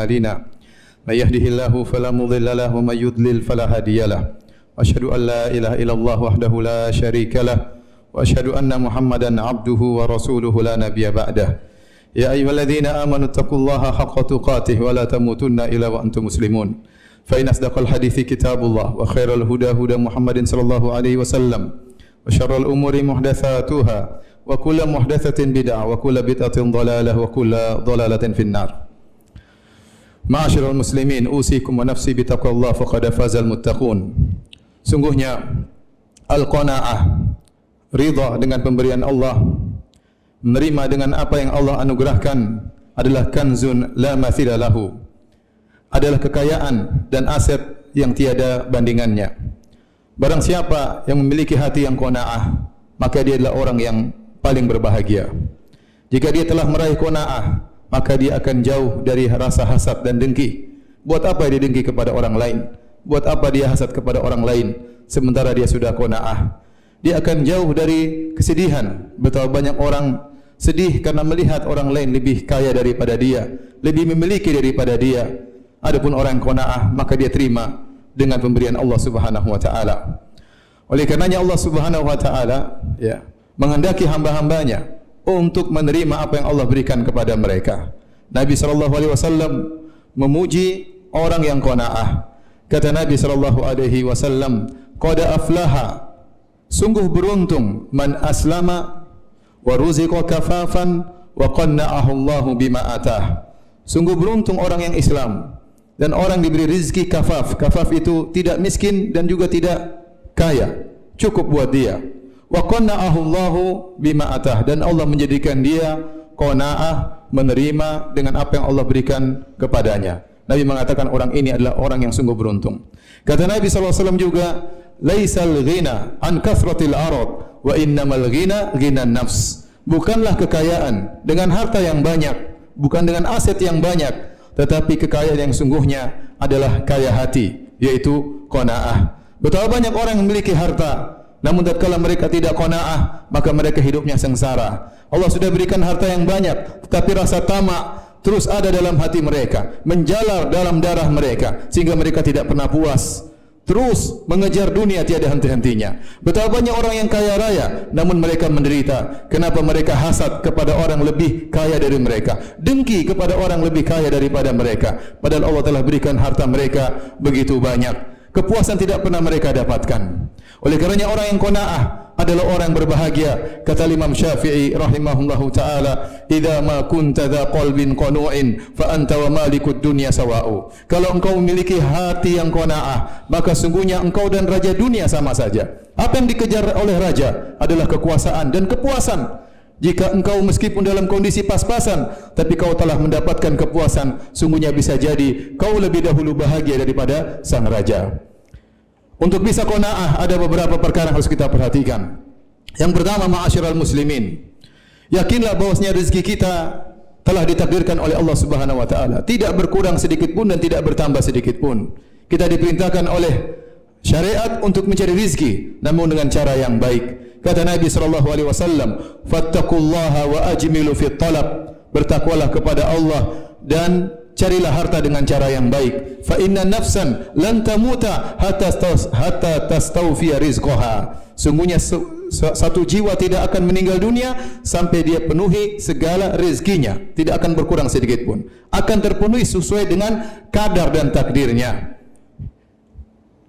أعمالنا من يهده الله فلا مضل له ومن يضلل فلا هادي له وأشهد أن لا إله إلا الله وحده لا شريك له وأشهد أن محمدا عبده ورسوله لا نبي بعده يا أيها الذين آمنوا اتقوا الله حق تقاته ولا تموتن إلا وأنتم مسلمون فإن أصدق الحديث كتاب الله وخير الهدى هدى محمد صلى الله عليه وسلم وشر الأمور محدثاتها وكل محدثة بدعة وكل بدعة ضلالة وكل ضلالة في النار. Ma'asyiral muslimin, usikum wa nafsi bitaqwallah faqad fazal muttaqun. Sungguhnya al-qanaah, ridha dengan pemberian Allah, menerima dengan apa yang Allah anugerahkan adalah kanzun la mathila lahu. Adalah kekayaan dan aset yang tiada bandingannya. Barang siapa yang memiliki hati yang qanaah, maka dia adalah orang yang paling berbahagia. Jika dia telah meraih qanaah, maka dia akan jauh dari rasa hasad dan dengki. Buat apa dia dengki kepada orang lain? Buat apa dia hasad kepada orang lain sementara dia sudah qanaah? Dia akan jauh dari kesedihan. Betapa banyak orang sedih karena melihat orang lain lebih kaya daripada dia, lebih memiliki daripada dia. Adapun orang yang qanaah, maka dia terima dengan pemberian Allah Subhanahu wa taala. Oleh karenanya Allah Subhanahu wa taala menghendaki hamba-hambanya untuk menerima apa yang Allah berikan kepada mereka. Nabi sallallahu alaihi wasallam memuji orang yang qanaah. Kata Nabi sallallahu alaihi wasallam, "Qad aflaha." Sungguh beruntung man aslama wa ruziqa kafafan wa qanna'ahu Allah bima atah. Sungguh beruntung orang yang Islam dan orang diberi rezeki kafaf. Kafaf itu tidak miskin dan juga tidak kaya, cukup buat dia. Wa qanna'ahu Allahu bima atah, dan Allah menjadikan dia qanaah, menerima dengan apa yang Allah berikan kepadanya. Nabi mengatakan orang ini adalah orang yang sungguh beruntung. Kata Nabi sallallahu alaihi wasallam juga, laisal ghina an kathratil arad wa innamal ghina ghinan nafs. Bukanlah kekayaan dengan harta yang banyak, bukan dengan aset yang banyak, tetapi kekayaan yang sungguhnya adalah kaya hati, yaitu qanaah. Betapa banyak orang yang memiliki harta, namun tatkala mereka tidak qanaah, maka mereka hidupnya sengsara. Allah sudah berikan harta yang banyak, tetapi rasa tamak terus ada dalam hati mereka, menjalar dalam darah mereka, sehingga mereka tidak pernah puas, terus mengejar dunia tiada henti-hentinya. Betapa banyak orang yang kaya raya, namun mereka menderita. Kenapa? Mereka hasad kepada orang lebih kaya dari mereka, dengki kepada orang lebih kaya daripada mereka, padahal Allah telah berikan harta mereka begitu banyak. Kepuasan tidak pernah mereka dapatkan. Oleh karenanya orang yang qanaah adalah orang yang berbahagia. Kata Imam Syafi'i rahimahullahu taala, "Idza ma kunta dza qalbin qanu'in fa anta wa malikud dunya sawa'u." Kalau engkau memiliki hati yang qanaah, maka sungguhnya engkau dan raja dunia sama saja. Apa yang dikejar oleh raja adalah kekuasaan dan kepuasan. Jika engkau meskipun dalam kondisi pas-pasan, tapi kau telah mendapatkan kepuasan, sungguhnya bisa jadi kau lebih dahulu bahagia daripada sang raja. Untuk bisa qanaah ada beberapa perkara yang harus kita perhatikan. Yang pertama, ma'asyiral muslimin, yakinlah bahwasanya rezeki kita telah ditakdirkan oleh Allah Subhanahu wa taala, tidak berkurang sedikit pun dan tidak bertambah sedikit pun. Kita diperintahkan oleh syariat untuk mencari rezeki, namun dengan cara yang baik. Kata Nabi sallallahu alaihi wasallam, "Fattaqullaha wa ajmilu fit talab." Bertakwalah kepada Allah dan carilah harta dengan cara yang baik. Fa inna nafsan lan tamuta hatta tastawfiya rizqaha. Sungguhnya satu jiwa tidak akan meninggal dunia sampai dia penuhi segala rezekinya, tidak akan berkurang sedikit pun. Akan terpenuhi sesuai dengan kadar dan takdirnya.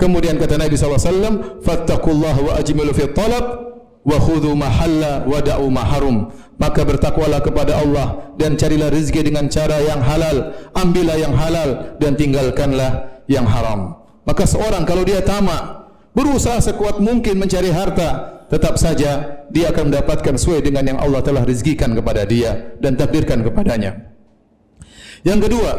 Kemudian kata Nabi sallallahu alaihi wasallam, "Fattaqullaha wa ajmilu fit talab wa khudhu mahalla wa da'u maharum." Maka bertakwalah kepada Allah dan carilah rezeki dengan cara yang halal, ambillah yang halal dan tinggalkanlah yang haram. Maka seorang kalau dia tamak, berusaha sekuat mungkin mencari harta, tetap saja dia akan mendapatkan sesuai dengan yang Allah telah rezekikan kepada dia dan takdirkan kepadanya. Yang kedua,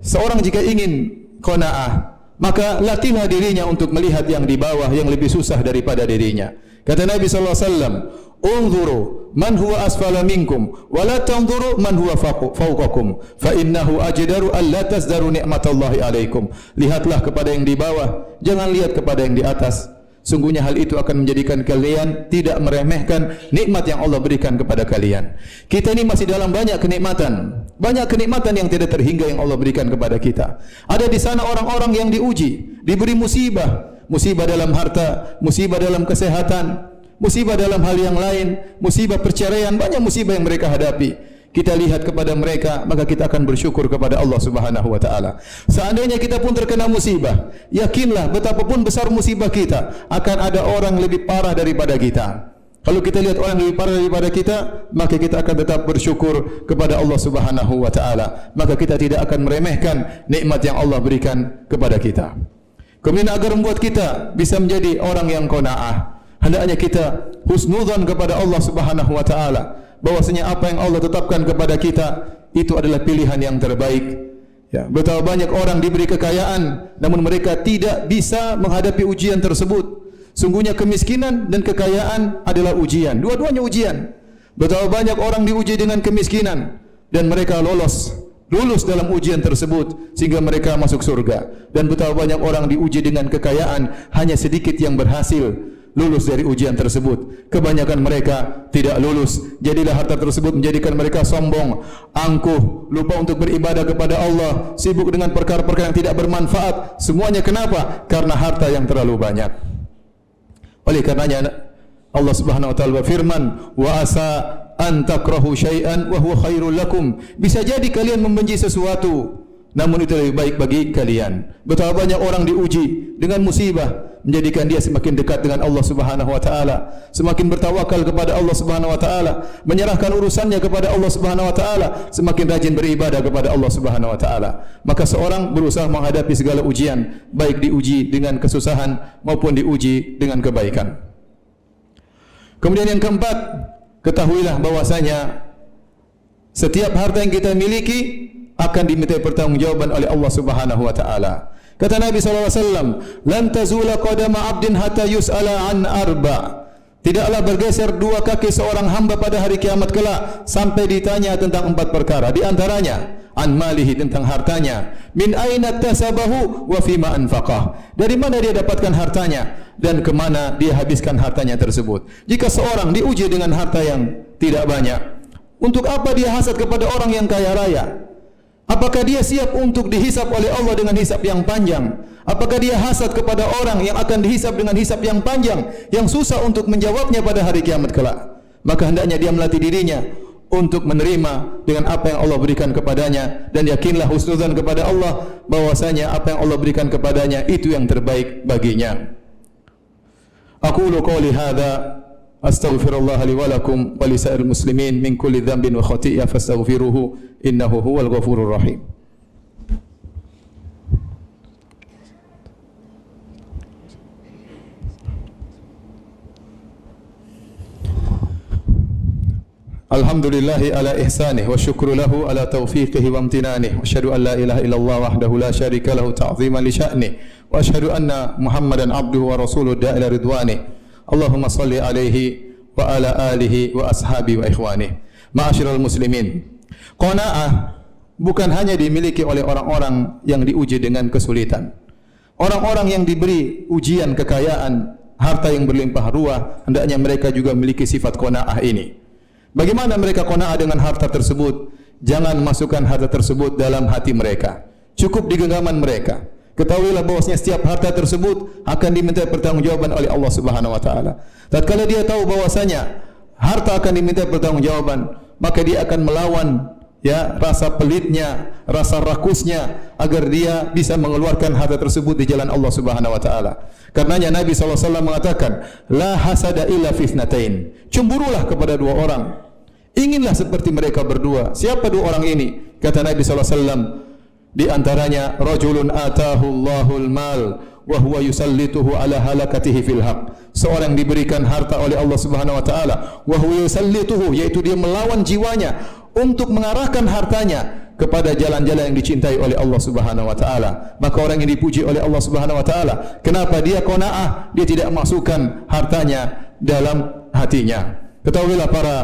seorang jika ingin qanaah, maka latihlah dirinya untuk melihat yang di bawah, yang lebih susah daripada dirinya. Kata Nabi sallallahu alaihi wasallam, "Unzuru man huwa asfala minkum wa la tanzuru man huwa fawqakum fa innahu ajdaru an la tazdaru ni'matallahi alaikum." Lihatlah kepada yang di bawah, jangan lihat kepada yang di atas. Sungguhnya hal itu akan menjadikan kalian tidak meremehkan nikmat yang Allah berikan kepada kalian. Kita ini masih dalam banyak kenikmatan. Banyak kenikmatan yang tidak terhingga yang Allah berikan kepada kita. Ada di sana orang-orang yang diuji, diberi musibah. Musibah dalam harta, musibah dalam kesehatan, musibah dalam hal yang lain, musibah perceraian, banyak musibah yang mereka hadapi. Kita lihat kepada mereka, maka kita akan bersyukur kepada Allah Subhanahu wa taala. Seandainya kita pun terkena musibah, yakinlah betapapun besar musibah kita, akan ada orang lebih parah daripada kita. Kalau kita lihat orang lebih parah daripada kita, maka kita akan tetap bersyukur kepada Allah Subhanahu wa taala. Maka kita tidak akan meremehkan nikmat yang Allah berikan kepada kita. Kemudian agar membuat kita bisa menjadi orang yang qanaah, hendaknya kita husnudzan kepada Allah Subhanahu wa taala. Bahwasanya apa yang Allah tetapkan kepada kita itu adalah pilihan yang terbaik. Ya, betapa banyak orang diberi kekayaan namun mereka tidak bisa menghadapi ujian tersebut. Sungguhnya kemiskinan dan kekayaan adalah ujian, dua-duanya ujian. Betapa banyak orang diuji dengan kemiskinan dan mereka lulus dalam ujian tersebut sehingga mereka masuk surga. Dan betapa banyak orang diuji dengan kekayaan, hanya sedikit yang berhasil lulus dari ujian tersebut. Kebanyakan mereka tidak lulus. Jadilah harta tersebut menjadikan mereka sombong, angkuh, lupa untuk beribadah kepada Allah, sibuk dengan perkara-perkara yang tidak bermanfaat. Semuanya kenapa? Karena harta yang terlalu banyak. Oleh karenanya Allah Subhanahu wa taala berfirman, "Wa asa an takrahu syai'an wa huwa khairul lakum." Bisa jadi kalian membenci sesuatu, namun itu lebih baik bagi kalian. Betapa banyak orang diuji dengan musibah, menjadikan dia semakin dekat dengan Allah Subhanahu wa taala, semakin bertawakal kepada Allah Subhanahu wa taala, menyerahkan urusannya kepada Allah Subhanahu wa taala, semakin rajin beribadah kepada Allah Subhanahu wa taala. Maka seorang berusaha menghadapi segala ujian, baik diuji dengan kesusahan maupun diuji dengan kebaikan. Kemudian yang keempat, ketahuilah bahwasanya setiap harta yang kita miliki akan dimintai pertanggungjawaban oleh Allah Subhanahu wa taala. Kata Nabi SAW, "Lan tazula qadama 'abdin hatta yus'ala an arba." Tidaklah bergeser dua kaki seorang hamba pada hari kiamat kelak sampai ditanya tentang empat perkara. Di antaranya, an malihi, tentang hartanya, min aina tasabahu wa fima anfaqah, dari mana dia dapatkan hartanya dan ke mana dia habiskan hartanya tersebut. Jika seorang diuji dengan harta yang tidak banyak, untuk apa dia hasad kepada orang yang kaya raya? Apakah dia siap untuk dihisap oleh Allah dengan hisap yang panjang? Apakah dia hasad kepada orang yang akan dihisap dengan hisap yang panjang, yang susah untuk menjawabnya pada hari kiamat kelak? Maka hendaknya dia melatih dirinya untuk menerima dengan apa yang Allah berikan kepadanya, dan yakinlah husnudzan kepada Allah bahwasanya apa yang Allah berikan kepadanya itu yang terbaik baginya. Aqulu qouli hadza astaghfirullah li wa lakum wa li sa'iril muslimin min kulli dhanbin wa khati'ah fastaghfiruhu innahu huwal ghafurur rahim. Alhamdulillahi ala ihsanih wa syukru lahu ala taufiqihi wa amtinanih wa asyhadu an la ilaha illallah wahdahu la syarika lahu ta'ziman li sya'nih wa asyhadu anna Muhammadan abduhu wa rasuluhu da'ila ridwanih. Allahumma salli alaihi wa ala alihi wa ashabi wa ikhwanih. Ma'asyiral muslimin, qanaah bukan hanya dimiliki oleh orang-orang yang diuji dengan kesulitan. Orang-orang yang diberi ujian kekayaan, harta yang berlimpah ruah, hendaknya mereka juga memiliki sifat qanaah ini. Bagaimana mereka qanaah dengan harta tersebut? Jangan masukkan harta tersebut dalam hati mereka, cukup di genggaman mereka. Ketahuilah bahwasanya setiap harta tersebut akan diminta pertanggungjawaban oleh Allah Subhanahu wa taala. Tatkala dia tahu bahwasanya harta akan diminta pertanggungjawaban, maka dia akan melawan rasa pelitnya, rasa rakusnya, agar dia bisa mengeluarkan harta tersebut di jalan Allah Subhanahu wa taala. Karenanya Nabi SAW mengatakan, la hasada illa fitnatain. Cemburulah kepada dua orang. Inginlah seperti mereka berdua. Siapa dua orang ini? Kata Nabi SAW, di antaranya rajulun atahu Allahul mal wa huwa yusallituhu ala halakatihi fil haq. Seorang yang diberikan harta oleh Allah Subhanahu wa taala, wa huwa yusallituhu, yaitu dia melawan jiwanya untuk mengarahkan hartanya kepada jalan-jalan yang dicintai oleh Allah Subhanahu wa taala. Maka orang yang dipuji oleh Allah Subhanahu wa taala, kenapa dia qanaah? Dia tidak masukkan hartanya dalam hatinya. Ketahuilah para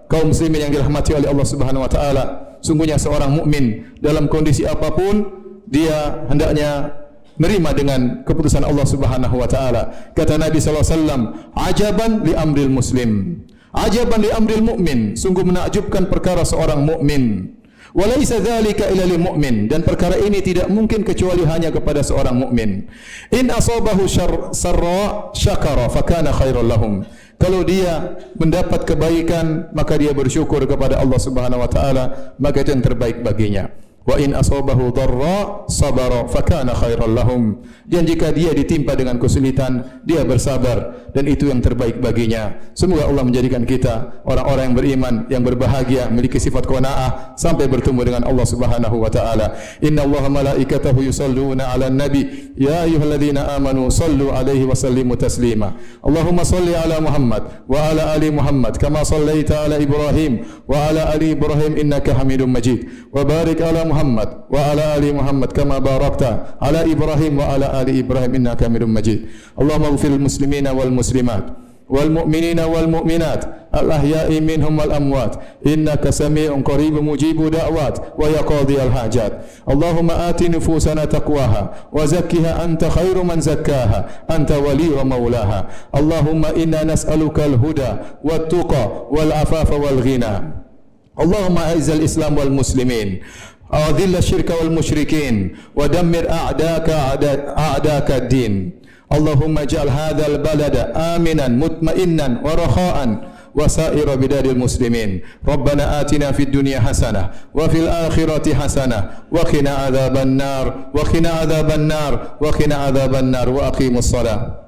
kaum muslimin yang dirahmati oleh Allah Subhanahu wa taala, sungguhnya seorang mukmin dalam kondisi apapun dia hendaknya nerima dengan keputusan Allah Subhanahu wa taala. Kata Nabi sallallahu alaihi wasallam, "Ajaban li amril muslim." Ajaban li amril mu'min, sungguh menakjubkan perkara seorang mukmin. Wa laisa dzalika illa lil mu'min, dan perkara ini tidak mungkin kecuali hanya kepada seorang mukmin. In asabahu sarra syakara fakana khairal lahum. Kalau dia mendapat kebaikan maka dia bersyukur kepada Allah Subhanahu wa taala, maka itu yang terbaik baginya. Wa in asabahu dharra sabara fakana khairal lahum. Dan jika dia ditimpa dengan kesulitan, dia bersabar, dan itu yang terbaik baginya. Semoga Allah menjadikan kita orang-orang yang beriman, yang berbahagia, memiliki sifat qanaah sampai bertemu dengan Allah Subhanahu wa taala. Innallaha malaikatahu yusalluna 'alan nabi ya ayyuhalladzina amanu sallu 'alaihi wa sallimu taslima. Allahumma salli 'ala Muhammad wa 'ala ali Muhammad kama sallaita 'ala Ibrahim wa 'ala ali Ibrahim innaka Hamidum Majid. Wa barik 'ala Muhammad wa 'ala ali Muhammad kama barakta 'ala Ibrahim wa 'ala ali Ibrahim innaka Hamidum Majid. Allahumma ighfir lil muslimina wal muslimat wal mu'minina wal mu'minat al ahya'i minhum wal amwat innaka sami'un qaribun mujibud da'wat wa yaqdi al hajat. Allahumma ati nufusana taqwaha wa zakkiha anta khairu man zakkaha anta wali wa maulaha. Allahumma inna nas'aluka al huda wat tuqa wal afafa wal ghina. Allahumma a'izzal islam wal muslimin أذل الشرك والمشركين ودمر أعداءك الدين. اللهم اجعل هذا البلد آمنا مطمئنا ورخاء وسائر بلاد المسلمين. ربنا آتنا في الدنيا حسنة وفي الآخرة حسنة وقنا عذاب النار وقنا عذاب النار وقنا عذاب النار وأقيموا الصلاة.